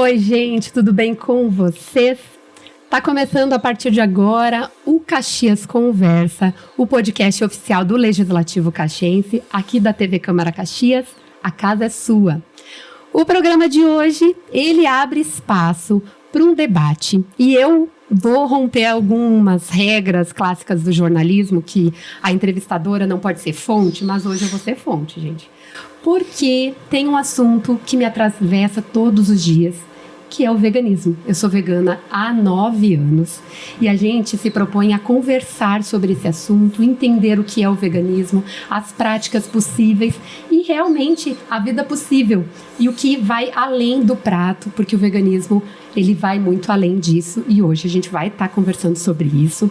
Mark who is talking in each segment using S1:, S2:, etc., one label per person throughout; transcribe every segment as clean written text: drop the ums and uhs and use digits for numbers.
S1: Oi, gente, tudo bem com vocês? Tá começando a partir de agora o Caxias Conversa, o podcast oficial do Legislativo Caxiense, aqui da TV Câmara Caxias. A casa é sua. O programa de hoje, ele abre espaço para um debate e eu vou romper algumas regras clássicas do jornalismo, que a entrevistadora não pode ser fonte, mas hoje eu vou ser fonte, gente. Porque tem um assunto que me atravessa todos os dias, que é o veganismo. Eu sou vegana há 9 anos e a gente se propõe a conversar sobre esse assunto, entender o que é o veganismo, as práticas possíveis e realmente a vida possível e o que vai além do prato, porque o veganismo ele vai muito além disso e hoje a gente vai estar conversando sobre isso.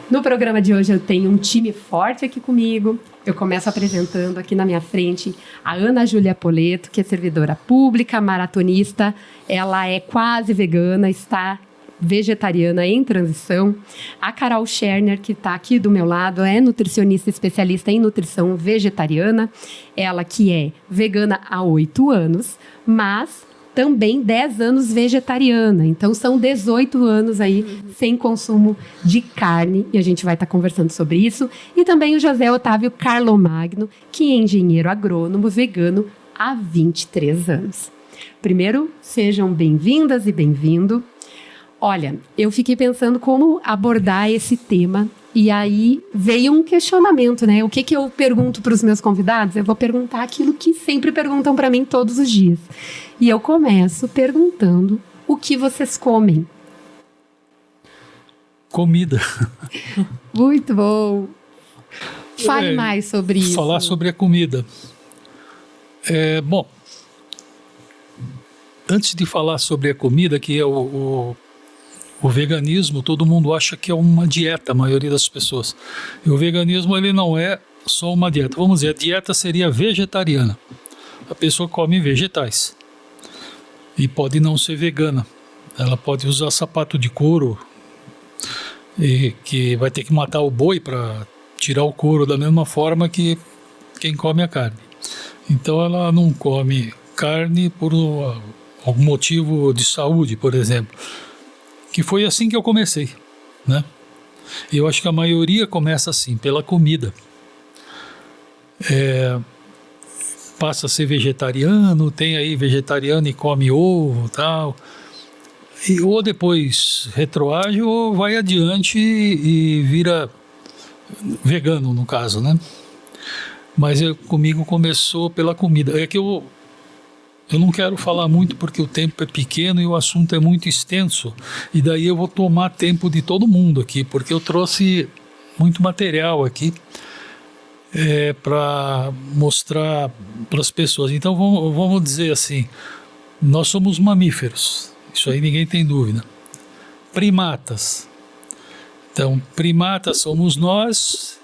S1: No programa de hoje eu tenho um time forte aqui comigo. Eu começo apresentando aqui na minha frente a Ana Júlia Poleto, que é servidora pública, maratonista. Ela é quase vegana, está vegetariana em transição. A Carol Scherner, que está aqui do meu lado, é nutricionista especialista em nutrição vegetariana. Ela que é vegana há 8 anos, mas também 10 anos vegetariana. Então, são 18 anos aí sem consumo de carne. E a gente vai estar conversando sobre isso. E também o José Otávio Carlomagno, que é engenheiro agrônomo vegano há 23 anos. Primeiro, sejam bem-vindas e bem-vindo. Olha, eu fiquei pensando como abordar esse tema. E aí veio um questionamento, né? O que eu pergunto para os meus convidados? Eu vou perguntar aquilo que sempre perguntam para mim todos os dias. E eu começo perguntando o que vocês comem.
S2: Comida.
S1: Muito bom. Fale mais sobre isso.
S2: Falar sobre a comida. Bom, antes de falar sobre a comida, que é o veganismo, todo mundo acha que é uma dieta, a maioria das pessoas. E o veganismo, ele não é só uma dieta. Vamos dizer, a dieta seria vegetariana. A pessoa come vegetais. E pode não ser vegana. Ela pode usar sapato de couro, e que vai ter que matar o boi para tirar o couro da mesma forma que quem come a carne. Então ela não come carne por algum motivo de saúde, por exemplo. Que foi assim que eu comecei, né? E eu acho que a maioria começa assim, pela comida. Passa a ser vegetariano, tem aí vegetariano e come ovo e tal. Ou depois retroage ou vai adiante e vira vegano, no caso, né? Mas comigo começou pela comida. É que eu não quero falar muito porque o tempo é pequeno e o assunto é muito extenso. E daí eu vou tomar tempo de todo mundo aqui, porque eu trouxe muito material aqui para mostrar para as pessoas. Então vamos dizer assim, nós somos mamíferos, isso aí ninguém tem dúvida. Primatas. Então, primatas somos nós,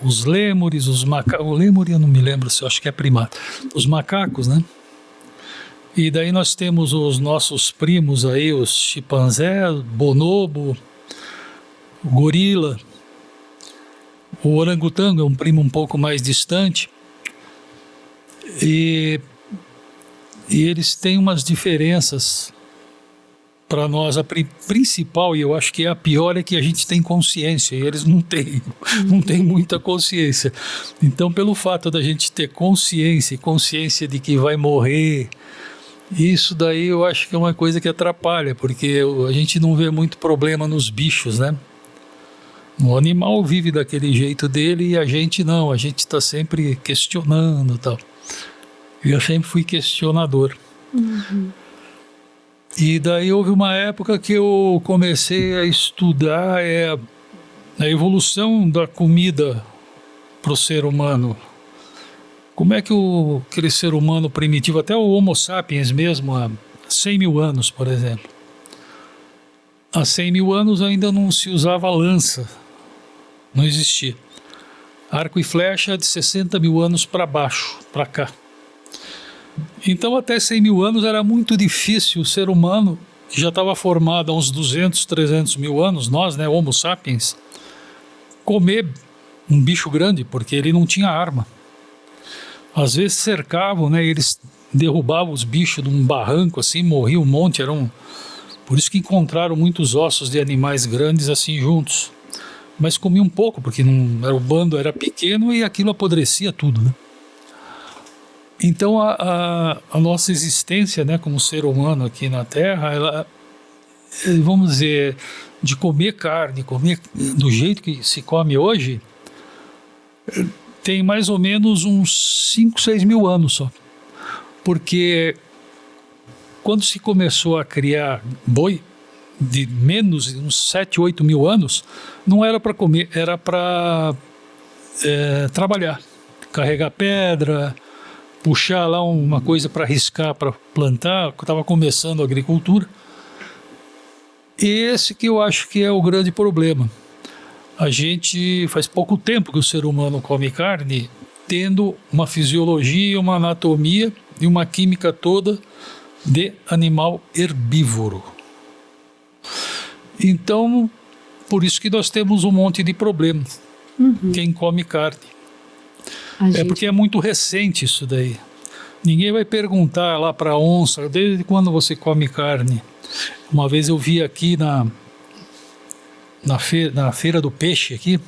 S2: os lêmures, os macacos. O lêmure eu não me lembro se eu acho que é primata. Os macacos, né? E daí nós temos os nossos primos aí, os chimpanzé, bonobo, o gorila, o orangotango é um primo um pouco mais distante. E eles têm umas diferenças para nós. A principal, e eu acho que é a pior, é que a gente tem consciência e eles não têm muita consciência. Então, pelo fato da gente ter consciência e consciência de que vai morrer, isso daí eu acho que é uma coisa que atrapalha, porque a gente não vê muito problema nos bichos, né? O animal vive daquele jeito dele e a gente não, a gente está sempre questionando e tal. Eu sempre fui questionador.
S1: Uhum.
S2: E daí houve uma época que eu comecei a estudar a evolução da comida para o ser humano. Como é que aquele ser humano primitivo, até o Homo sapiens mesmo, há 100 mil anos, por exemplo. Há 100 mil anos ainda não se usava lança, não existia. Arco e flecha de 60 mil anos para baixo, para cá. Então até 100 mil anos era muito difícil o ser humano, que já estava formado há uns 200, 300 mil anos, nós, né, Homo sapiens, comer um bicho grande, porque ele não tinha arma. Às vezes cercavam, né, eles derrubava os bichos de um barranco, assim, morria um monte. Por isso que encontraram muitos ossos de animais grandes assim juntos. Mas comia um pouco, porque o bando era pequeno e aquilo apodrecia tudo, né? Então a nossa existência, né, como ser humano aqui na Terra, ela, vamos dizer, de comer carne, comer do jeito que se come hoje, tem mais ou menos uns 5, 6 mil anos só. Porque quando se começou a criar boi, de menos de uns 7, 8 mil anos, não era para comer, era para trabalhar, carregar pedra, puxar lá uma coisa para riscar, para plantar. Estava começando a agricultura. E esse que eu acho que é o grande problema. A gente faz pouco tempo que o ser humano come carne, tendo uma fisiologia, uma anatomia e uma química toda de animal herbívoro. Então, por isso que nós temos um monte de problemas. Quem come carne. Porque é muito recente isso daí. Ninguém vai perguntar lá para a onça, desde quando você come carne? Uma vez eu vi aqui na feira do peixe aqui,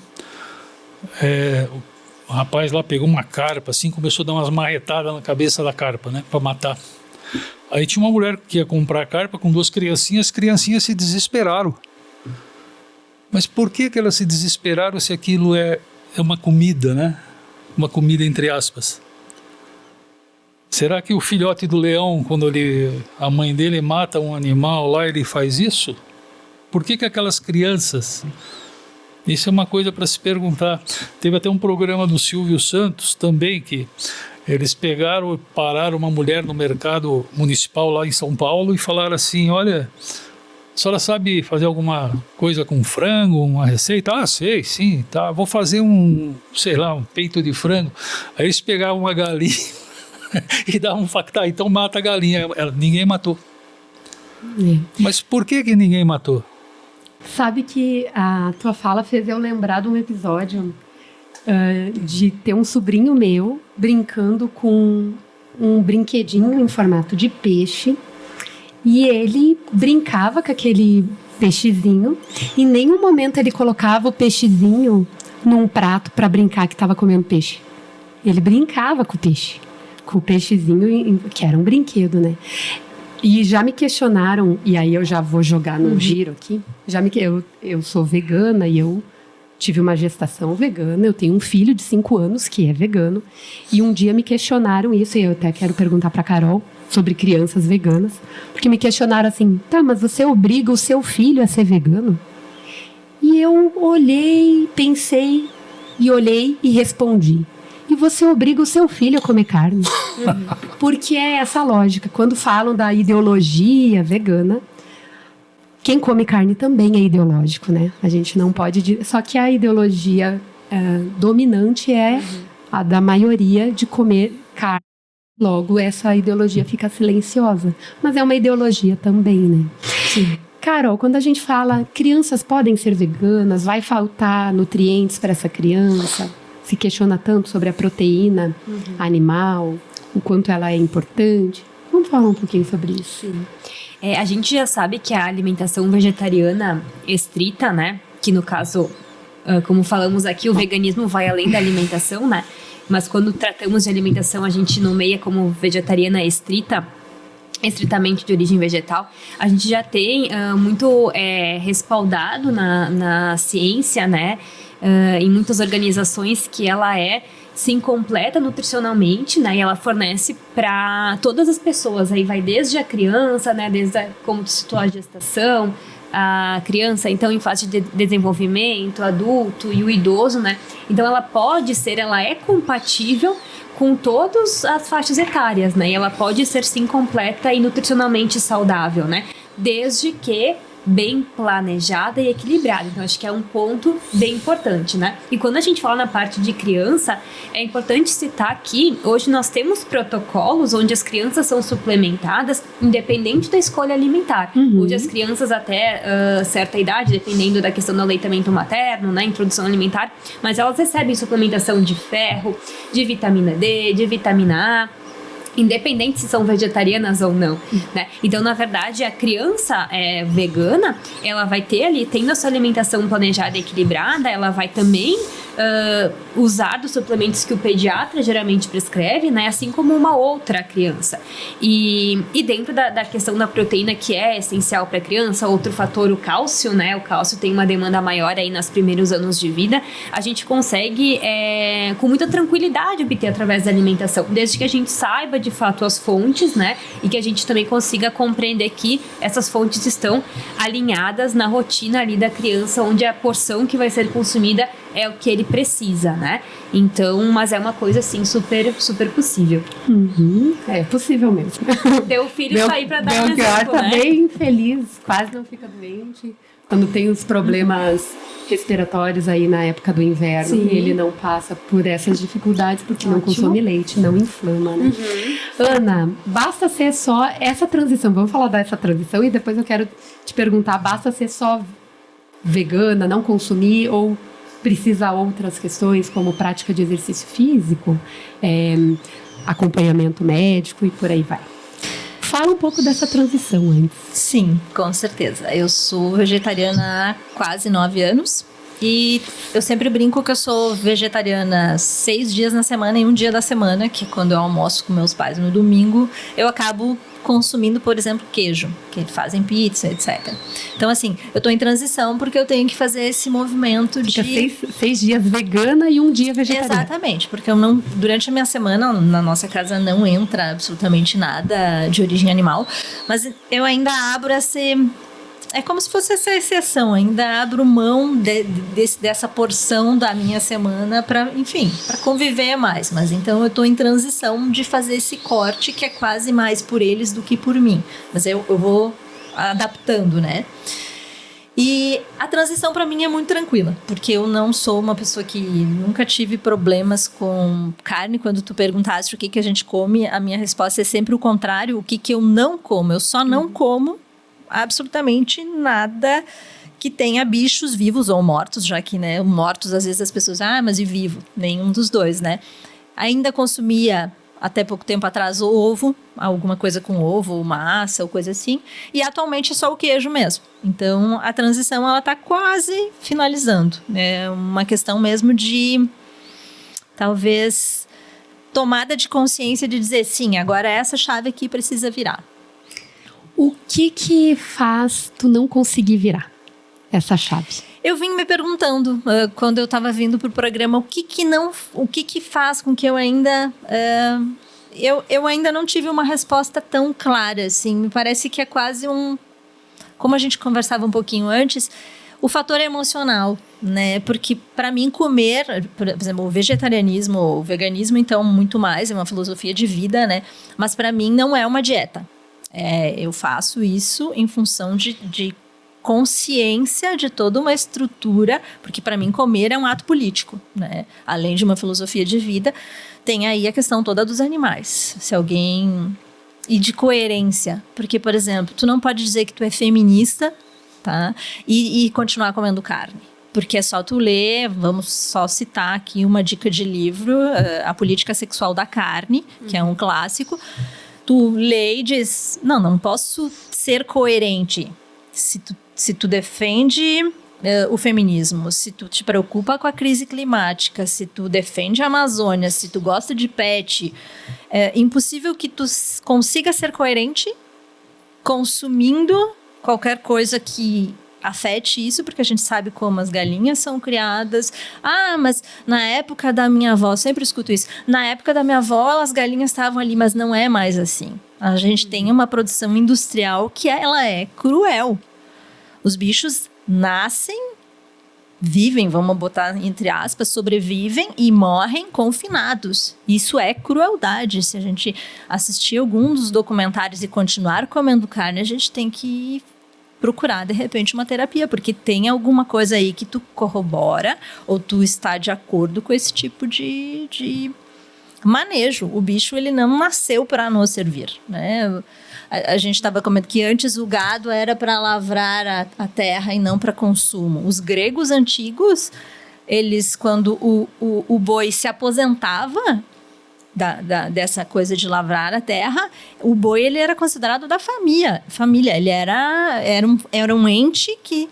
S2: o rapaz lá pegou uma carpa assim, começou a dar umas marretadas na cabeça da carpa, né, para matar. Aí tinha uma mulher que ia comprar carpa com 2 criancinhas, as criancinhas se desesperaram. Mas por que elas se desesperaram se aquilo é uma comida, né? Uma comida entre aspas. Será que o filhote do leão, quando a mãe dele mata um animal lá, ele faz isso? Por que aquelas crianças? Isso é uma coisa para se perguntar. Teve até um programa do Silvio Santos também, que eles pegaram e pararam uma mulher no mercado municipal lá em São Paulo e falaram assim: olha, a senhora sabe fazer alguma coisa com frango, uma receita? Ah, sei, sim, tá, vou fazer um peito de frango. Aí eles pegavam uma galinha e davam um facto, então mata a galinha. Ninguém matou. Mas por que ninguém matou?
S1: Sabe que a tua fala fez eu lembrar de um episódio de ter um sobrinho meu brincando com um brinquedinho em formato de peixe, e ele brincava com aquele peixezinho, e em nenhum momento ele colocava o peixezinho num prato para brincar que estava comendo peixe. Ele brincava com o peixe, com o peixezinho, que era um brinquedo, né? E já me questionaram, e aí eu já vou jogar no giro aqui, eu sou vegana e eu tive uma gestação vegana, eu tenho um filho de 5 anos que é vegano, e um dia me questionaram isso, e eu até quero perguntar para a Carol sobre crianças veganas, porque me questionaram assim: tá, mas você obriga o seu filho a ser vegano? E eu olhei, pensei, e respondi: e você obriga o seu filho a comer carne. Porque é essa lógica. Quando falam da ideologia vegana, quem come carne também é ideológico, né? A gente não pode... Só que a ideologia dominante é a da maioria de comer carne. Logo, essa ideologia fica silenciosa. Mas é uma ideologia também, né? Sim. Carol, quando a gente fala crianças podem ser veganas, vai faltar nutrientes para essa criança... se questiona tanto sobre a proteína animal, o quanto ela é importante. Vamos falar um pouquinho sobre isso.
S3: Sim. A gente já sabe que a alimentação vegetariana estrita, né? Que no caso, como falamos aqui, o veganismo vai além da alimentação, né? Mas quando tratamos de alimentação, a gente nomeia como vegetariana estritamente de origem vegetal. A gente já tem muito respaldado na ciência, né? Em muitas organizações, que ela sim, completa nutricionalmente, né? E ela fornece para todas as pessoas. Aí vai desde a criança, né? Como tu citou, a gestação, a criança, então, em fase de desenvolvimento, adulto e o idoso, né? Então, ela é compatível com todas as faixas etárias, né? E ela pode ser, sim, completa e nutricionalmente saudável, né? Desde que bem planejada e equilibrada. Então, acho que é um ponto bem importante, né? E quando a gente fala na parte de criança, é importante citar que hoje nós temos protocolos onde as crianças são suplementadas independente da escolha alimentar. Hoje as crianças até certa idade, dependendo da questão do aleitamento materno, né, introdução alimentar, mas elas recebem suplementação de ferro, de vitamina D, de vitamina A. independente se são vegetarianas ou não, né? Então, na verdade, a criança vegana, ela vai ter ali, tendo a sua alimentação planejada e equilibrada, ela vai também usar dos suplementos que o pediatra geralmente prescreve, né? Assim como uma outra criança. E dentro da questão da proteína, que é essencial para a criança, outro fator, o cálcio, né? O cálcio tem uma demanda maior aí nos primeiros anos de vida. A gente consegue, com muita tranquilidade, obter através da alimentação, desde que a gente saiba de fato as fontes, né? E que a gente também consiga compreender que essas fontes estão alinhadas na rotina ali da criança, onde a porção que vai ser consumida é o que ele precisa, né? Então, mas é uma coisa assim super, super possível.
S1: É possível mesmo.
S3: Teu filho sair pra dar um
S1: exemplo,
S3: exemplo,
S1: tá
S3: né?
S1: bem feliz, quase não fica doente. Quando tem os problemas respiratórios aí na época do inverno,
S3: Sim.
S1: ele não passa por essas dificuldades porque não consome leite, não inflama, né? Ana, basta ser só essa transição, vamos falar dessa transição e depois eu quero te perguntar, basta ser só vegana, não consumir ou precisa outras questões como prática de exercício físico, acompanhamento médico e por aí vai? Fala um pouco dessa transição antes.
S4: Sim, com certeza. Eu sou vegetariana há quase 9 anos e eu sempre brinco que eu sou vegetariana 6 dias na semana e um dia da semana, que quando eu almoço com meus pais no domingo, eu acabo consumindo, por exemplo, queijo, que eles fazem pizza, etc. Então, assim, eu tô em transição porque eu tenho que fazer esse movimento
S1: Fica
S4: de...
S1: 6 dias vegana e um dia vegetariana.
S4: Exatamente, porque eu não, durante a minha semana, na nossa casa não entra absolutamente nada de origem animal, mas eu ainda abro é como se fosse essa exceção, ainda abro mão dessa porção da minha semana para, enfim, para conviver mais. Mas então eu tô em transição de fazer esse corte que é quase mais por eles do que por mim. Mas eu vou adaptando, né? E a transição para mim é muito tranquila, porque eu não sou uma pessoa que nunca tive problemas com carne. Quando tu perguntaste o que a gente come, a minha resposta é sempre o contrário, o que eu não como. Eu só não como absolutamente nada que tenha bichos vivos ou mortos, já que, né, mortos às vezes as pessoas, mas e vivo? Nenhum dos dois, né? Ainda consumia até pouco tempo atrás o ovo, alguma coisa com ovo, massa ou coisa assim, e atualmente é só o queijo mesmo. Então a transição ela tá quase finalizando, é uma questão mesmo de talvez tomada de consciência de dizer sim, agora essa chave aqui precisa virar.
S1: O que faz tu não conseguir virar essa chave?
S4: Eu vim me perguntando, quando eu estava vindo pro programa, o que faz com que eu ainda... eu ainda não tive uma resposta tão clara, assim. Me parece que é quase como a gente conversava um pouquinho antes, o fator emocional, né? Porque para mim comer, por exemplo, o vegetarianismo, o veganismo, então, muito mais, é uma filosofia de vida, né? Mas para mim não é uma dieta. Eu faço isso em função de consciência de toda uma estrutura, porque para mim comer é um ato político, né? Além de uma filosofia de vida, tem aí a questão toda dos animais. Se alguém... E de coerência, porque, por exemplo, tu não pode dizer que tu é feminista, tá? E continuar comendo carne. Porque é só tu ler, vamos só citar aqui uma dica de livro, A Política Sexual da Carne, que é um clássico. Tu lê e diz, não posso ser coerente. Se tu defende o feminismo, se tu te preocupa com a crise climática, se tu defende a Amazônia, se tu gosta de pet, é impossível que tu consiga ser coerente consumindo qualquer coisa que afete isso, porque a gente sabe como as galinhas são criadas. Mas na época da minha avó, sempre escuto isso, na época da minha avó as galinhas estavam ali, mas não é mais assim. A gente tem uma produção industrial que ela é cruel. Os bichos nascem, vivem, vamos botar entre aspas, sobrevivem e morrem confinados. Isso é crueldade. Se a gente assistir algum dos documentários e continuar comendo carne, a gente tem que procurar, de repente, uma terapia, porque tem alguma coisa aí que tu corrobora ou tu está de acordo com esse tipo de manejo. O bicho, ele não nasceu para nos servir, né? A gente estava comentando que antes o gado era para lavrar a terra e não para consumo. Os gregos antigos, eles, quando o boi se aposentava dessa coisa de lavrar a terra, o boi ele era considerado da família. Ele era um ente que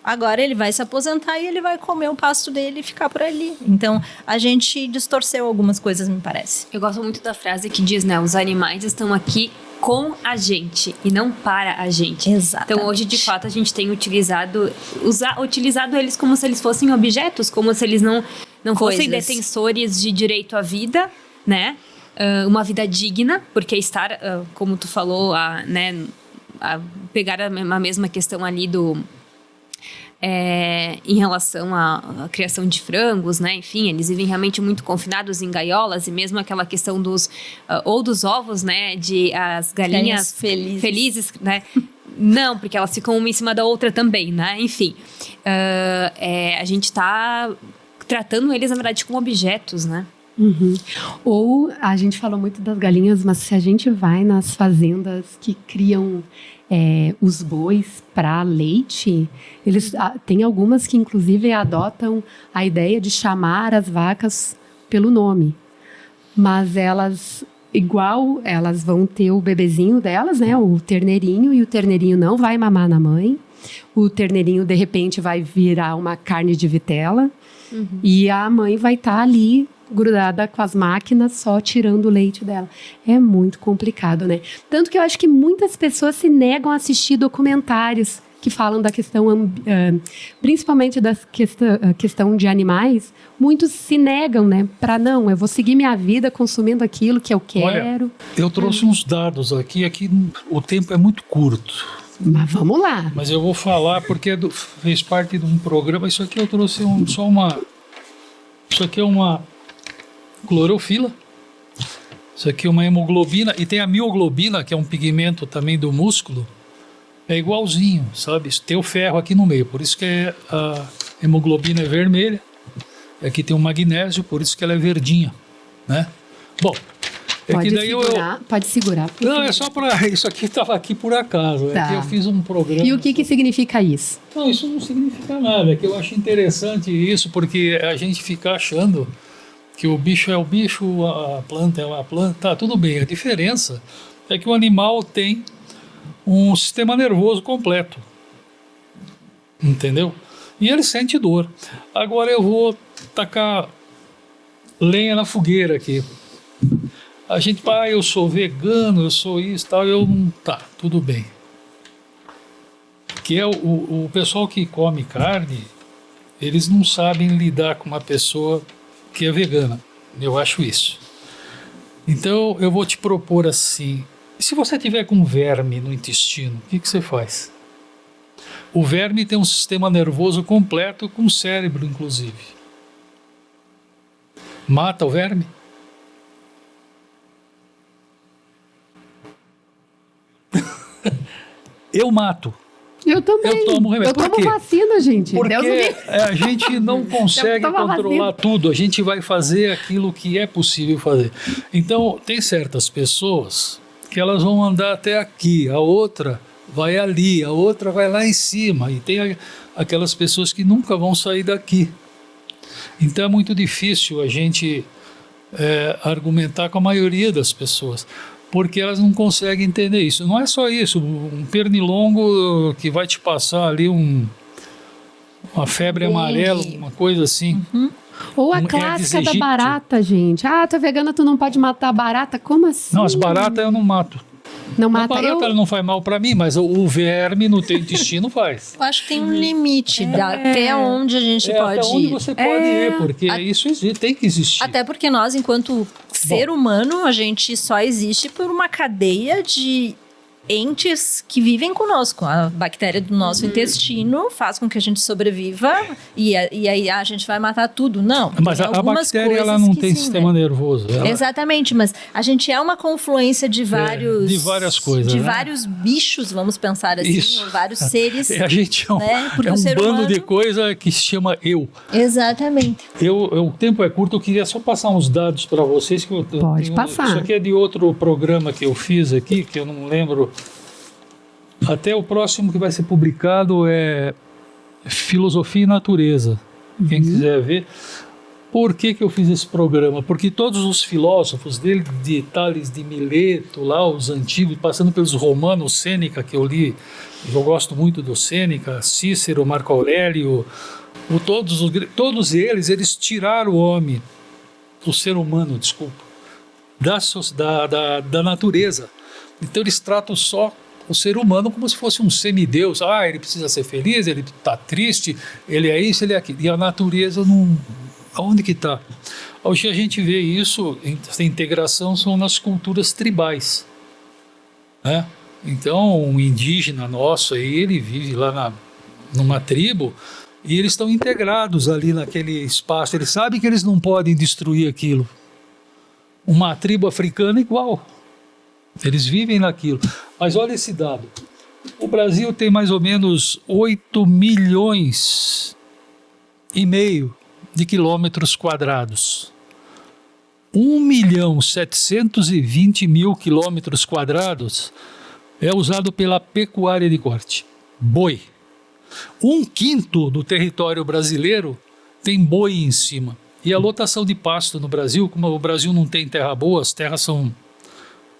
S4: agora ele vai se aposentar e ele vai comer o pasto dele e ficar por ali. Então, a gente distorceu algumas coisas, me parece.
S3: Eu gosto muito da frase que diz, né? Os animais estão aqui com a gente e não para a gente.
S4: Exatamente.
S3: Então, hoje, de fato, a gente tem utilizado eles como se eles fossem objetos, como se eles não fossem detentores de direito à vida, né? Uma vida digna, porque estar, como tu falou, pegar a mesma questão ali em relação à criação de frangos, né? Enfim, eles vivem realmente muito confinados em gaiolas, e mesmo aquela questão dos ovos, né? De as galinhas felizes, né? Não, porque elas ficam uma em cima da outra também, né? Enfim, a gente está tratando eles, na verdade, como objetos, né?
S1: Uhum. Ou a gente falou muito das galinhas, mas se a gente vai nas fazendas que criam os bois para leite, eles tem algumas que inclusive adotam a ideia de chamar as vacas pelo nome, mas elas vão ter o bebezinho delas, né, o terneirinho, e o terneirinho não vai mamar na mãe. O terneirinho de repente vai virar uma carne de vitela, e a mãe vai estar ali grudada com as máquinas, só tirando o leite dela. É muito complicado, né? Tanto que eu acho que muitas pessoas se negam a assistir documentários que falam da questão, principalmente da questão de animais. Muitos se negam, né? Eu vou seguir minha vida consumindo aquilo que eu quero.
S2: Olha, eu trouxe uns dados aqui o tempo é muito curto.
S1: Mas vamos lá.
S2: Mas eu vou falar porque fez parte de um programa. Isso aqui eu trouxe Isso aqui é uma clorofila, isso aqui é uma hemoglobina, e tem a mioglobina, que é um pigmento também do músculo, é igualzinho, sabe? Tem o ferro aqui no meio, por isso que a hemoglobina é vermelha, aqui tem o magnésio, por isso que ela é verdinha, né? Bom,
S1: pode segurar.
S2: Não, é só para... Isso aqui estava aqui por acaso,
S1: tá.
S2: Que eu fiz um programa...
S1: E o que significa isso?
S2: Não, isso não significa nada, é que eu acho interessante isso, porque a gente fica achando que o bicho é o bicho, a planta é a planta, tá, tudo bem. A diferença é que o animal tem um sistema nervoso completo, entendeu? E ele sente dor. Agora eu vou tacar lenha na fogueira aqui. A gente fala, eu sou vegano, eu sou isso, tal, eu não... Tá, tudo bem. Que é o pessoal que come carne, eles não sabem lidar com uma pessoa que é vegana. Eu acho isso. Então, eu vou te propor assim, se você tiver com verme no intestino, o que você faz? O verme tem um sistema nervoso completo, com cérebro, inclusive. Mata o verme? Eu mato.
S1: Eu também.
S2: Eu tomo remédio.
S1: Eu tomo vacina, gente.
S2: Porque
S1: Deus
S2: a gente não consegue controlar tudo. A gente vai fazer aquilo que é possível fazer. Então, tem certas pessoas que elas vão andar até aqui, a outra vai ali, a outra vai lá em cima. E tem aquelas pessoas que nunca vão sair daqui. Então, é muito difícil a gente argumentar com a maioria das pessoas, porque elas não conseguem entender isso. Não é só isso, um pernilongo que vai te passar ali uma febre amarela, uma coisa assim.
S1: Ou a clássica da barata, gente. Tu é vegana, tu não pode matar a barata? Como assim?
S2: Não, as baratas eu não mato.
S1: Não mata.
S2: A barata ela não faz mal para mim, mas o verme no teu intestino faz.
S4: Eu acho que tem um limite até onde a gente pode ir.
S2: Até onde você pode ir, porque isso existe, tem que existir.
S4: Até porque nós, enquanto ser humano, a gente só existe por uma cadeia de entes que vivem conosco. A bactéria do nosso intestino faz com que a gente sobreviva e aí a gente vai matar tudo. Não.
S2: Mas a bactéria ela não tem sistema nervoso.
S4: Exatamente, mas a gente é uma confluência de vários...
S2: de várias coisas.
S4: De vários bichos, vamos pensar assim, ou vários seres.
S2: A gente é um bando
S4: humano...
S2: de coisa que se chama eu.
S4: Exatamente.
S2: O tempo é curto, eu queria só passar uns dados para vocês.
S1: Pode passar.
S2: Isso aqui é de outro programa que eu fiz aqui, que eu não lembro. Até o próximo que vai ser publicado é Filosofia e Natureza. Quem quiser ver. Por que eu fiz esse programa? Porque todos os filósofos, dele, de Tales de Mileto, lá os antigos, passando pelos romanos, Sêneca, que eu li, eu gosto muito do Sêneca, Cícero, Marco Aurélio, todos eles tiraram o homem, o ser humano, desculpa, da natureza. Então eles tratam só o ser humano como se fosse um semideus. Ele precisa ser feliz, ele está triste, ele é isso, ele é aquilo. E a natureza não... Aonde que está? Hoje a gente vê isso, essa integração são nas culturas tribais, né? Então um indígena nosso aí, ele vive lá numa tribo e eles estão integrados ali naquele espaço. Eles sabem que eles não podem destruir aquilo. Uma tribo africana igual. Eles vivem naquilo. Mas olha esse dado. O Brasil tem mais ou menos 8,5 milhões de quilômetros quadrados. 1.720.000 quilômetros quadrados é usado pela pecuária de corte. Boi. 1/5 do território brasileiro tem boi em cima. E a lotação de pasto no Brasil, como o Brasil não tem terra boa, as terras são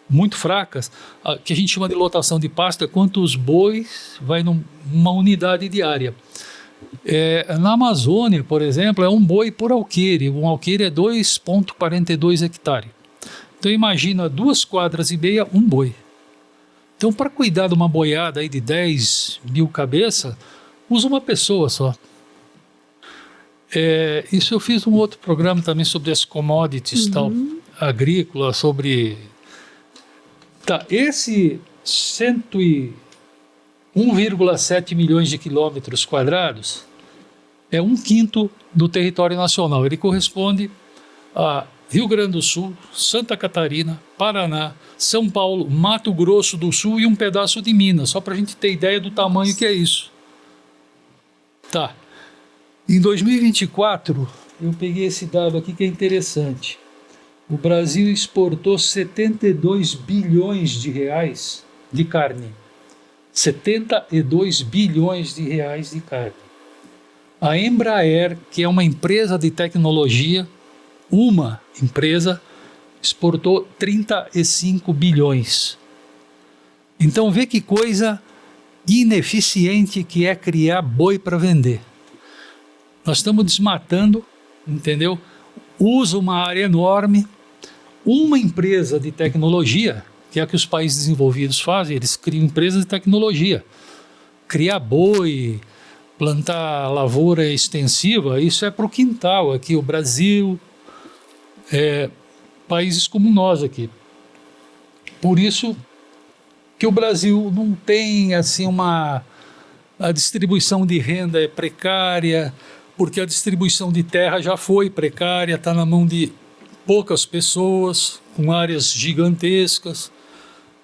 S2: muito fracas, que a gente chama de lotação de pasto é quantos bois vai numa unidade diária. Na Amazônia, por exemplo, é um boi por alqueire. Um alqueire é 2,42 hectares. Então imagina 2,5 quadras, um boi. Então para cuidar de uma boiada aí de 10.000 cabeças, usa uma pessoa só. Isso eu fiz um outro programa também sobre as commodities tal, agrícola, sobre... Esse 101,7 milhões de quilômetros quadrados é 1/5 do território nacional. Ele corresponde a Rio Grande do Sul, Santa Catarina, Paraná, São Paulo, Mato Grosso do Sul e um pedaço de Minas, só para a gente ter ideia do tamanho que é isso. Em 2024, eu peguei esse dado aqui que é interessante. O Brasil exportou 72 bilhões de reais de carne. 72 bilhões de reais de carne. A Embraer, que é uma empresa de tecnologia, exportou 35 bilhões. Então vê que coisa ineficiente que é criar boi para vender. Nós estamos desmatando, entendeu? Usa uma área enorme. Uma empresa de tecnologia, que é o que os países desenvolvidos fazem, eles criam empresas de tecnologia. Criar boi, plantar lavoura extensiva, isso é para o quintal aqui, o Brasil, países como nós aqui. Por isso que o Brasil não tem assim a distribuição de renda é precária, porque a distribuição de terra já foi precária, está na mão de poucas pessoas, com áreas gigantescas,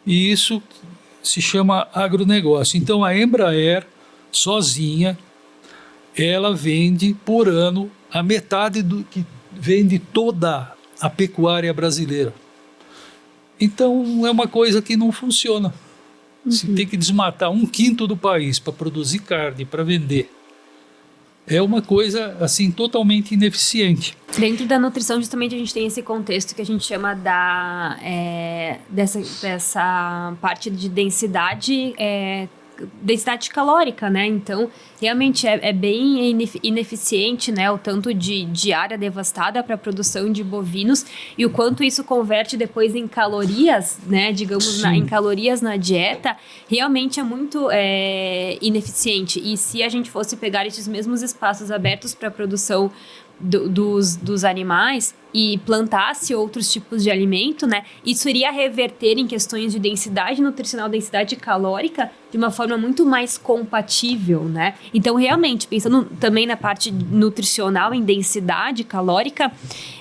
S2: e isso se chama agronegócio. Então a Embraer, sozinha, ela vende por ano a metade do que vende toda a pecuária brasileira. Então é uma coisa que não funciona. Se tem que desmatar 1/5 do país para produzir carne, para vender, é uma coisa assim totalmente ineficiente.
S3: Dentro da nutrição, justamente, a gente tem esse contexto que a gente chama dessa parte de densidade calórica, né? Então, realmente é bem ineficiente, né? O tanto de área devastada para a produção de bovinos e o quanto isso converte depois em calorias, né? Digamos, em calorias na dieta, realmente é muito ineficiente. E se a gente fosse pegar esses mesmos espaços abertos para a produção dos animais e plantasse outros tipos de alimento, né? Isso iria reverter em questões de densidade nutricional, densidade calórica, de uma forma muito mais compatível, né? Então, realmente, pensando também na parte nutricional, em densidade calórica,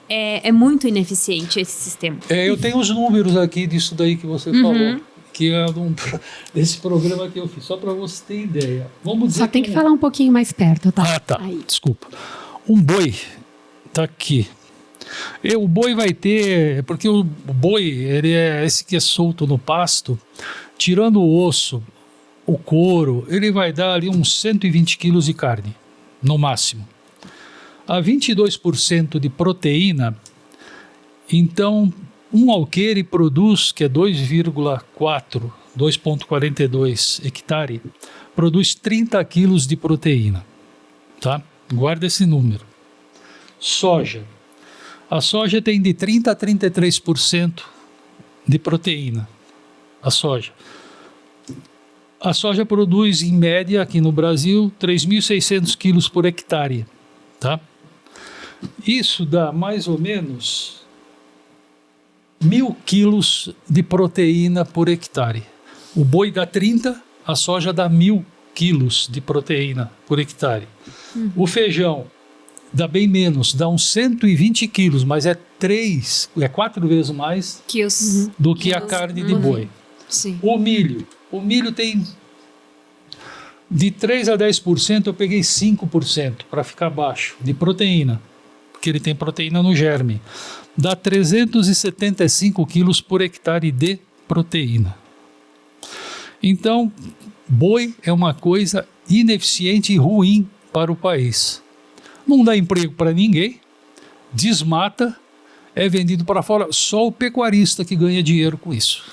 S3: é muito ineficiente esse sistema.
S2: Eu tenho os números aqui disso daí que você falou, que é desse programa que eu fiz, só para você ter ideia. Vamos dizer
S1: só tem que falar um pouquinho mais perto, tá?
S2: Tá. Aí. Desculpa. Um boi está aqui. O boi vai ter, porque o boi, ele é esse que é solto no pasto, tirando o osso, o couro, ele vai dar ali uns 120 quilos de carne, no máximo. a 22% de proteína, então um alqueire produz, que é 2,42 hectare, produz 30 quilos de proteína. Tá? Guarda esse número. Soja. A soja tem de 30% a 33% de proteína. A soja. A soja produz, em média, aqui no Brasil, 3.600 quilos por hectare. Tá? Isso dá mais ou menos 1.000 quilos de proteína por hectare. O boi dá 30, a soja dá 1.000 quilos de proteína por hectare. O feijão dá bem menos, dá uns 120 quilos, mas é 4 vezes mais do que a carne de boi.
S3: Sim.
S2: O milho tem de 3 a 10%, eu peguei 5% para ficar baixo de proteína, porque ele tem proteína no germe. Dá 375 quilos por hectare de proteína. Então, boi é uma coisa ineficiente e ruim para o país. Não dá emprego para ninguém, desmata, é vendido para fora, só o pecuarista que ganha dinheiro com isso.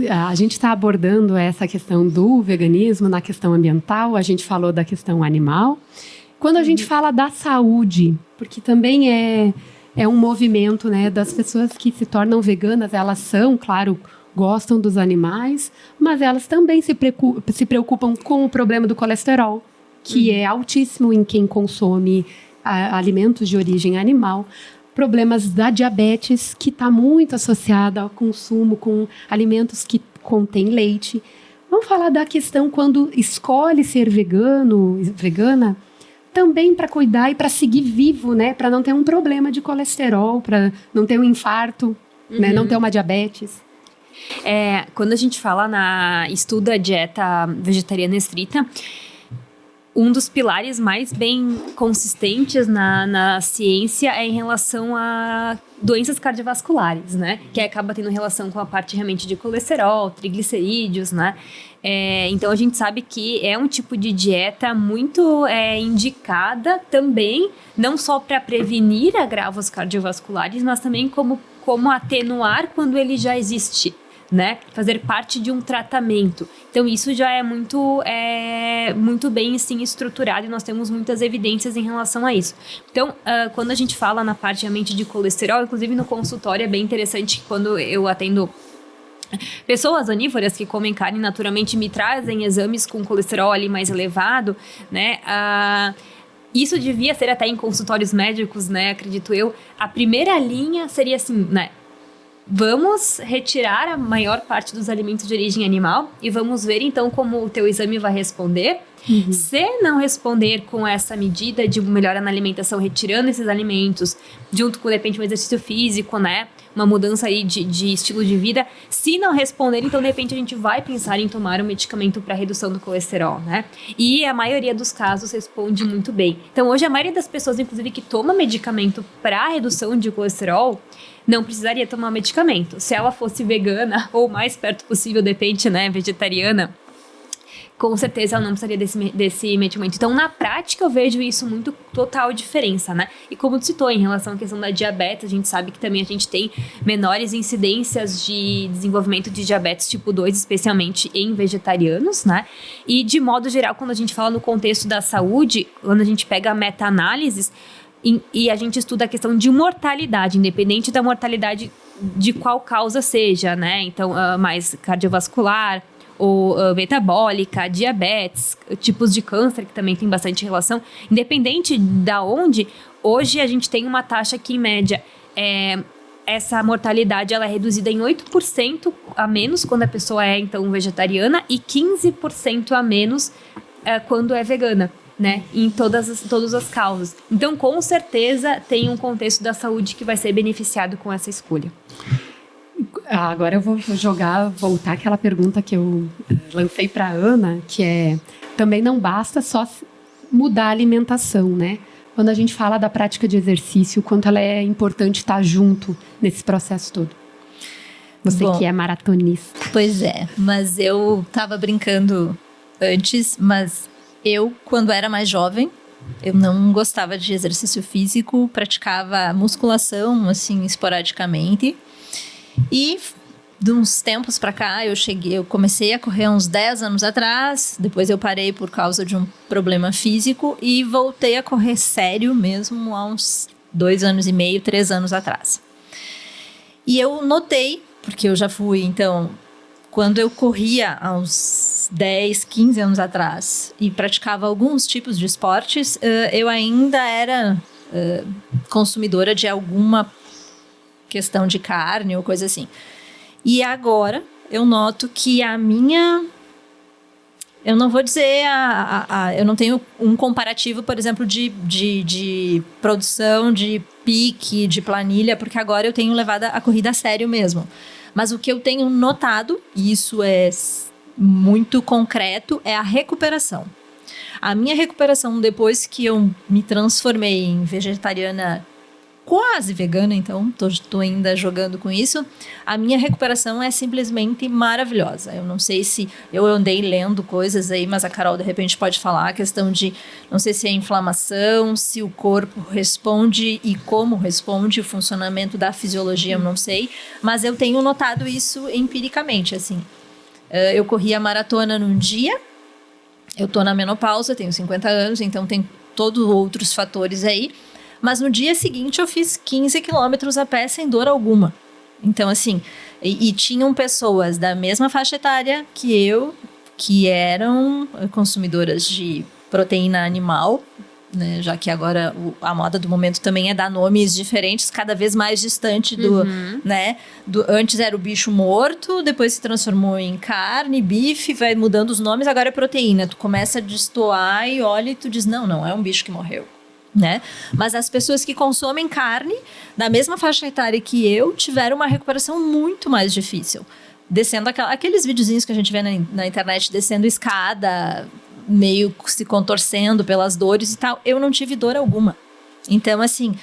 S1: A gente está abordando essa questão do veganismo na questão ambiental, a gente falou da questão animal. Quando a gente fala da saúde, porque também é um movimento, né, das pessoas que se tornam veganas, elas são, claro, gostam dos animais, mas elas também se preocupam com o problema do colesterol, que é altíssimo em quem consome alimentos de origem animal. Problemas da diabetes, que está muito associada ao consumo com alimentos que contêm leite. Vamos falar da questão quando escolhe ser vegana, também para cuidar e para seguir vivo, né? Para não ter um problema de colesterol, para não ter um infarto, né? Não ter uma diabetes.
S3: Quando a gente estuda a dieta vegetariana estrita, um dos pilares mais bem consistentes na ciência é em relação a doenças cardiovasculares, né? Que acaba tendo relação com a parte realmente de colesterol, triglicerídeos, né? Então a gente sabe que é um tipo de dieta muito indicada também, não só para prevenir agravos cardiovasculares, mas também como atenuar quando ele já existe. Né? Fazer parte de um tratamento. Então isso já é muito bem sim, estruturado e nós temos muitas evidências em relação a isso. Então, quando a gente fala na parte realmente de colesterol, inclusive no consultório é bem interessante quando eu atendo pessoas onívoras que comem carne naturalmente me trazem exames com colesterol ali mais elevado, né? Isso devia ser até em consultórios médicos, né? Acredito eu. A primeira linha seria assim, né? Vamos retirar a maior parte dos alimentos de origem animal e vamos ver então como o teu exame vai responder. Se não responder com essa medida de melhora na alimentação, retirando esses alimentos, junto com, de repente, um exercício físico, né? Uma mudança aí de estilo de vida. Se não responder, então, de repente, a gente vai pensar em tomar um medicamento para redução do colesterol, né? E a maioria dos casos responde muito bem. Então, hoje, a maioria das pessoas, inclusive, que toma medicamento para redução de colesterol, não precisaria tomar medicamento. Se ela fosse vegana, ou mais perto possível, depende, né, vegetariana, com certeza ela não precisaria desse medicamento. Então, na prática, eu vejo isso muito total diferença, né? E como tu citou, em relação à questão da diabetes, a gente sabe que também a gente tem menores incidências de desenvolvimento de diabetes tipo 2, especialmente em vegetarianos, né? E, de modo geral, quando a gente fala no contexto da saúde, quando a gente pega meta-análises, e a gente estuda a questão de mortalidade, independente da mortalidade de qual causa seja, né? Então, mais cardiovascular ou metabólica, diabetes, tipos de câncer que também tem bastante relação. Independente da onde, hoje a gente tem uma taxa que, em média, essa mortalidade ela é reduzida em 8% a menos quando a pessoa é, então, vegetariana e 15% a menos quando é vegana. Né, em todas as causas. Então, com certeza, tem um contexto da saúde que vai ser beneficiado com essa escolha.
S1: Agora eu vou voltar àquela pergunta que eu lancei para a Ana, que é, também não basta só mudar a alimentação, né? Quando a gente fala da prática de exercício, o quanto ela é importante estar junto nesse processo todo. Você que é maratonista.
S4: Pois é, mas eu estava brincando antes, mas eu, quando era mais jovem, Eu não gostava de exercício físico, praticava musculação, assim, esporadicamente. E de uns tempos para cá, eu comecei a correr uns 10 anos atrás, depois eu parei por causa de um problema físico e voltei a correr sério mesmo há uns 2 anos e meio, 3 anos atrás. E eu notei, porque eu já fui, então, quando eu corria há uns 10, 15 anos atrás e praticava alguns tipos de esportes, eu ainda era consumidora de alguma questão de carne ou coisa assim. E agora eu noto que a minha... Eu não vou dizer... eu não tenho um comparativo, por exemplo, de produção, de pique, de planilha, porque agora eu tenho levado a corrida a sério mesmo. Mas o que eu tenho notado, e isso é muito concreto, é a recuperação. A minha recuperação depois que eu me transformei em vegetariana quase vegana, então tô ainda jogando com isso, a minha recuperação é simplesmente maravilhosa. Eu não sei se eu andei lendo coisas aí, mas a Carol de repente pode falar a questão de, não sei se é inflamação, se o corpo responde e como responde, o funcionamento da fisiologia, eu não sei, mas eu tenho notado isso empiricamente, assim. Eu corri a maratona num dia, eu tô na menopausa, tenho 50 anos, então tem todos outros fatores aí. Mas no dia seguinte eu fiz 15 quilômetros a pé sem dor alguma. Então, assim, e tinham pessoas da mesma faixa etária que eu, que eram consumidoras de proteína animal, né, já que agora a moda do momento também é dar nomes diferentes, cada vez mais distante do, né, antes era o bicho morto, depois se transformou em carne, bife, vai mudando os nomes, agora é proteína. Tu começa a destoar e olha e tu diz, não é um bicho que morreu. Né? Mas as pessoas que consomem carne da mesma faixa etária que eu tiveram uma recuperação muito mais difícil. Descendo aqueles videozinhos que a gente vê na internet, descendo escada, meio se contorcendo pelas dores e tal, eu não tive dor alguma. Então, assim,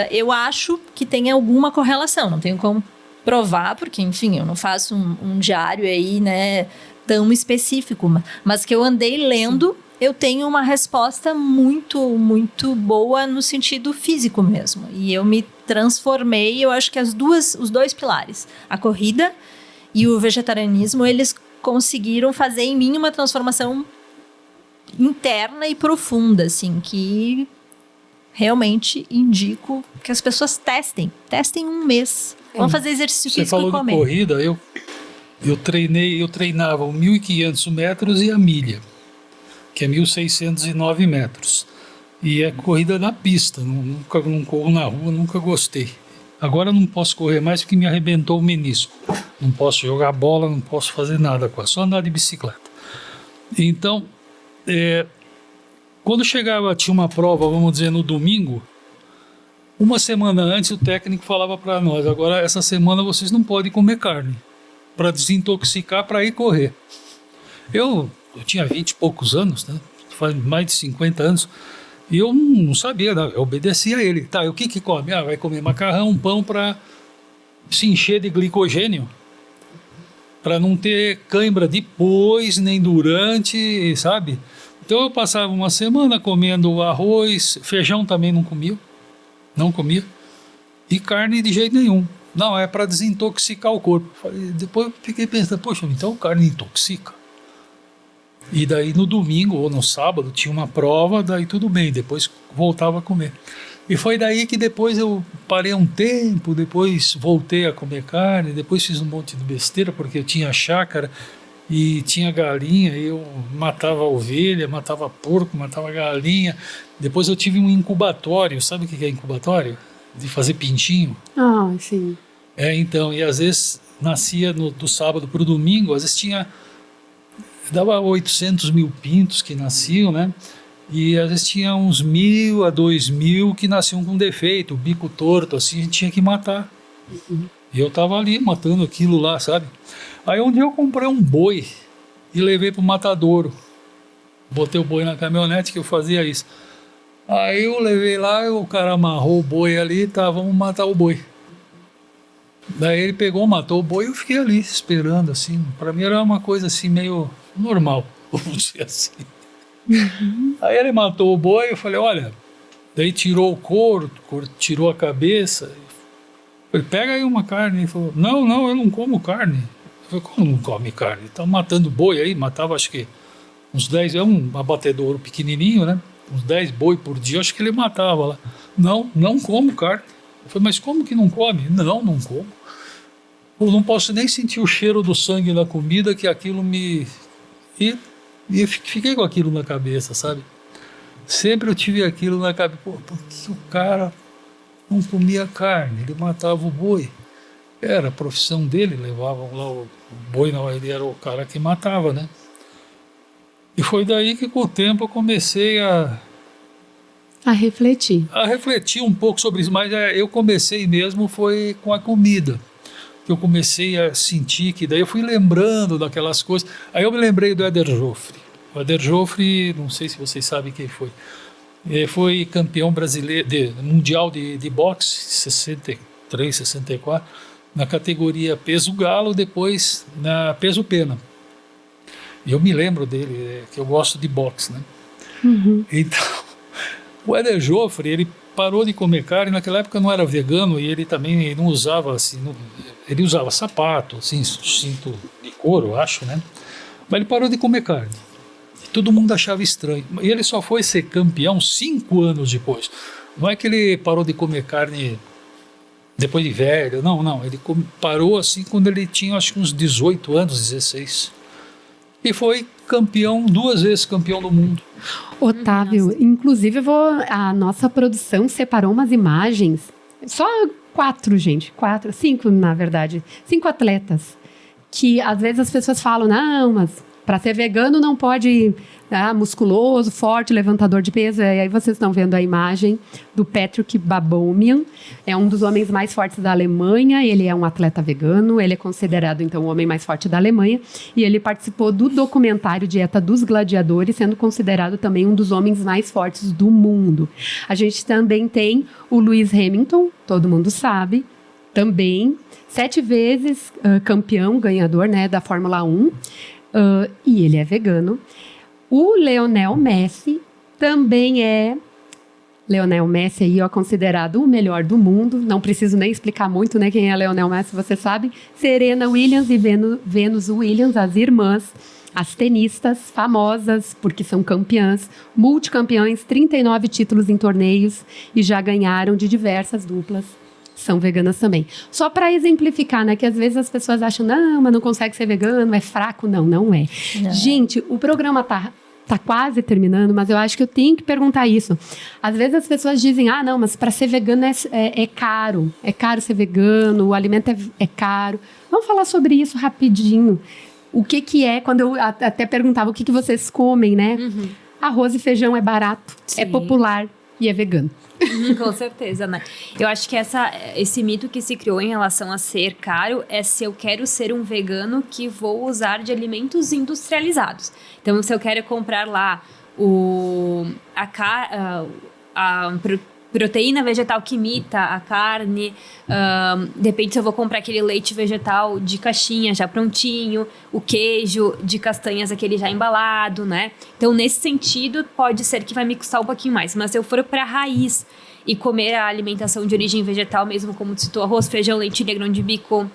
S4: eu acho que tem alguma correlação, não tenho como provar, porque, enfim, eu não faço um diário aí, né, tão específico, mas que eu andei lendo... Sim. Eu tenho uma resposta muito, muito boa no sentido físico mesmo. E eu me transformei, eu acho que os dois pilares, a corrida e o vegetarianismo, eles conseguiram fazer em mim uma transformação interna e profunda, assim, que realmente indico que as pessoas testem um mês. Vão fazer exercício físico e comer.
S2: Você falou de corrida, eu treinava 1.500 metros e a milha, que é 1.609 metros. E é corrida na pista, não corro na rua, nunca gostei. Agora não posso correr mais porque me arrebentou o menisco. Não posso jogar bola, não posso fazer nada com ela, só andar de bicicleta. Então, quando chegava, tinha uma prova, vamos dizer, no domingo, uma semana antes o técnico falava para nós, agora essa semana vocês não podem comer carne, para desintoxicar, para ir correr. Eu tinha 20 e poucos anos, né? Faz mais de 50 anos, e eu não sabia, não. Eu obedecia a ele. Tá, e o que come? Vai comer macarrão, pão para se encher de glicogênio, para não ter cãibra depois, nem durante, sabe? Então eu passava uma semana comendo arroz, feijão também não comia, e carne de jeito nenhum. Não, é para desintoxicar o corpo. Depois eu fiquei pensando, poxa, então carne intoxica? E daí no domingo ou no sábado tinha uma prova, daí tudo bem, depois voltava a comer. E foi daí que depois eu parei um tempo, depois voltei a comer carne, depois fiz um monte de besteira, porque eu tinha chácara e tinha galinha, e eu matava ovelha, matava porco, matava galinha. Depois eu tive um incubatório, sabe o que é incubatório? De fazer pintinho.
S1: Ah, sim.
S2: Então, e às vezes nascia do sábado para o domingo, às vezes dava 800 mil pintos que nasciam, né? E às vezes tinha uns 1.000 a 2.000 que nasciam com defeito, bico torto, assim, a gente tinha que matar. E eu tava ali matando aquilo lá, sabe? Aí um dia eu comprei um boi e levei pro matadouro. Botei o boi na caminhonete que eu fazia isso. Aí eu levei lá, o cara amarrou o boi ali, tá, vamos matar o boi. Daí ele pegou, matou o boi e eu fiquei ali esperando, assim. Pra mim era uma coisa assim meio normal, vamos dizer assim. Aí ele matou o boi, eu falei, olha, daí tirou o couro, tirou a cabeça. Eu falei, pega aí uma carne. Ele falou, não, eu não como carne. Eu falei, como não come carne? Tá matando boi aí, matava acho que uns 10, é um abatedouro pequenininho, né? Uns 10 boi por dia, acho que ele matava lá. Não como carne. Eu falei, mas como que não come? Não como. Eu não posso nem sentir o cheiro do sangue na comida, que aquilo me... E eu fiquei com aquilo na cabeça, sabe? Sempre eu tive aquilo na cabeça. Pô, por que o cara não comia carne? Ele matava o boi. Era a profissão dele, levavam lá o boi, não, ele era o cara que matava, né? E foi daí que com o tempo eu comecei a
S1: refletir.
S2: A refletir um pouco sobre isso, mas eu comecei mesmo foi com a comida. Que eu comecei a sentir que daí eu fui lembrando daquelas coisas. Aí eu me lembrei do Éder Joffre. O Éder Joffre, não sei se vocês sabem quem foi. Ele foi campeão brasileiro mundial de boxe, 63, 64, na categoria peso galo, depois na peso pena. E eu me lembro dele, que eu gosto de boxe, né?
S1: Uhum.
S2: Então, o Éder Joffre, ele parou de comer carne, naquela época não era vegano e ele também não usava assim, ele usava sapato, assim, cinto de couro, eu acho, né? Mas ele parou de comer carne. Todo mundo achava estranho. E ele só foi ser campeão 5 anos depois. Não é que ele parou de comer carne depois de velho, não. Ele parou assim quando ele tinha acho que uns 18 anos, 16. E foi campeão, 2 vezes campeão do mundo.
S1: Otávio, inclusive a nossa produção separou umas imagens, só 4, gente, 5 na verdade, 5 atletas, que às vezes as pessoas falam, não, mas para ser vegano não pode, musculoso, forte, levantador de peso. E aí vocês estão vendo a imagem do Patrick Baboumian, é um dos homens mais fortes da Alemanha, ele é um atleta vegano, ele é considerado então o homem mais forte da Alemanha, e ele participou do documentário Dieta dos Gladiadores, sendo considerado também um dos homens mais fortes do mundo. A gente também tem o Lewis Hamilton, todo mundo sabe, também 7 vezes campeão, ganhador, né, da Fórmula 1, e ele é vegano. O Lionel Messi também é... Lionel Messi aí, ó, considerado o melhor do mundo. Não preciso nem explicar muito, né, quem é Lionel Messi, você sabe. Serena Williams e Venus Williams, as irmãs, as tenistas famosas, porque são campeãs, multicampeões, 39 títulos em torneios e já ganharam de diversas duplas. São veganas também. Só para exemplificar, né? Que às vezes as pessoas acham, não, mas não consegue ser vegano, é fraco. Não é. Não. Gente, o programa tá quase terminando, mas eu acho que eu tenho que perguntar isso. Às vezes as pessoas dizem, não, mas para ser vegano é caro. É caro ser vegano, o alimento é caro. Vamos falar sobre isso rapidinho. O que é, quando eu até perguntava o que vocês comem, né? Uhum. Arroz e feijão é barato, sim, é popular e é vegano.
S3: Com certeza, né? Eu acho que esse mito que se criou em relação a ser caro é se eu quero ser um vegano que vou usar de alimentos industrializados. Então, se eu quero comprar lá a proteína vegetal que imita a carne, de repente se eu vou comprar aquele leite vegetal de caixinha já prontinho, o queijo de castanhas aquele já embalado, né? Então nesse sentido pode ser que vai me custar um pouquinho mais, mas se eu for para a raiz e comer a alimentação de origem vegetal mesmo, como tu citou, arroz, feijão, lentilha, grão de bico,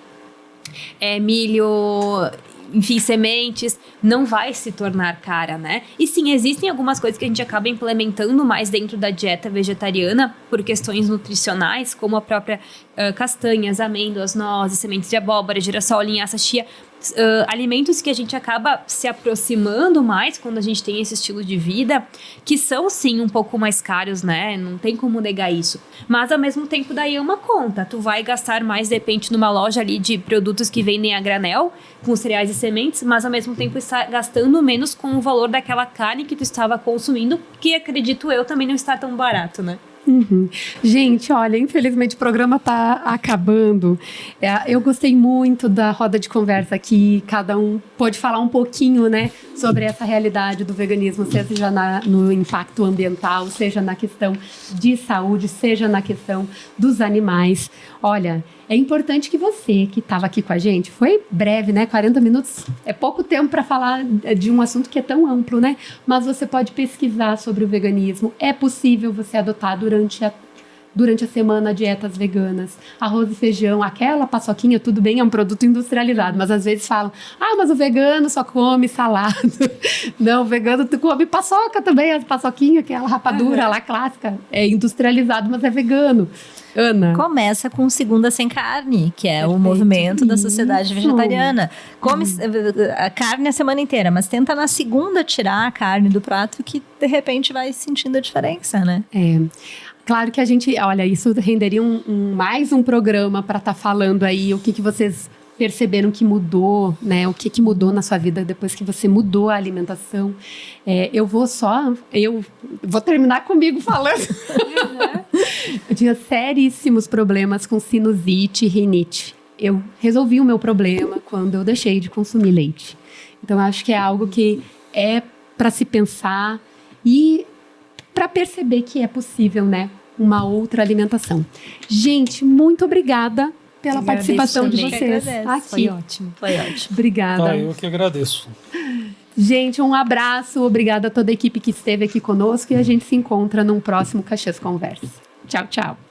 S3: milho, enfim, sementes, não vai se tornar cara, né? E sim, existem algumas coisas que a gente acaba implementando mais dentro da dieta vegetariana por questões nutricionais, como a própria castanhas, amêndoas, nozes, sementes de abóbora, girassol, linhaça, chia, alimentos que a gente acaba se aproximando mais quando a gente tem esse estilo de vida, que são sim um pouco mais caros, né? Não tem como negar isso. Mas ao mesmo tempo daí é uma conta. Tu vai gastar mais, de repente, numa loja ali de produtos que vendem a granel, com cereais e sementes, mas ao mesmo tempo está gastando menos com o valor daquela carne que tu estava consumindo, que acredito eu também não está tão barato, né?
S1: Gente, olha, infelizmente o programa está acabando. Eu gostei muito da roda de conversa aqui. Cada um pôde falar um pouquinho, né, sobre essa realidade do veganismo, seja no impacto ambiental, seja na questão de saúde, seja na questão dos animais. Olha, é importante que você que estava aqui com a gente, foi breve, né? 40 minutos é pouco tempo para falar de um assunto que é tão amplo, né? Mas você pode pesquisar sobre o veganismo. É possível você adotar durante a semana dietas veganas. Arroz e feijão, aquela paçoquinha, tudo bem, é um produto industrializado, mas às vezes falam, mas o vegano só come salada. Não, o vegano come paçoca também, as paçoquinhas, aquela rapadura lá clássica. É industrializado, mas é vegano. Ana?
S4: Começa com segunda sem carne, que é o movimento da sociedade vegetariana. Come a carne a semana inteira, mas tenta na segunda tirar a carne do prato que de repente vai sentindo a diferença, né?
S1: Claro que a gente, olha, isso renderia mais um programa para estar falando aí o que vocês perceberam que mudou, né? O que mudou na sua vida depois que você mudou a alimentação. Eu vou terminar comigo falando. Eu tinha seríssimos problemas com sinusite e rinite. Eu resolvi o meu problema quando eu deixei de consumir leite. Então, acho que é algo que é para se pensar e para perceber que é possível, né? Uma outra alimentação. Gente, muito obrigada pela participação de vocês aqui.
S3: Foi ótimo.
S1: Obrigada.
S2: Eu que agradeço.
S1: Gente, um abraço. Obrigada a toda a equipe que esteve aqui conosco e a gente se encontra num próximo Caxias Conversa. Tchau, tchau.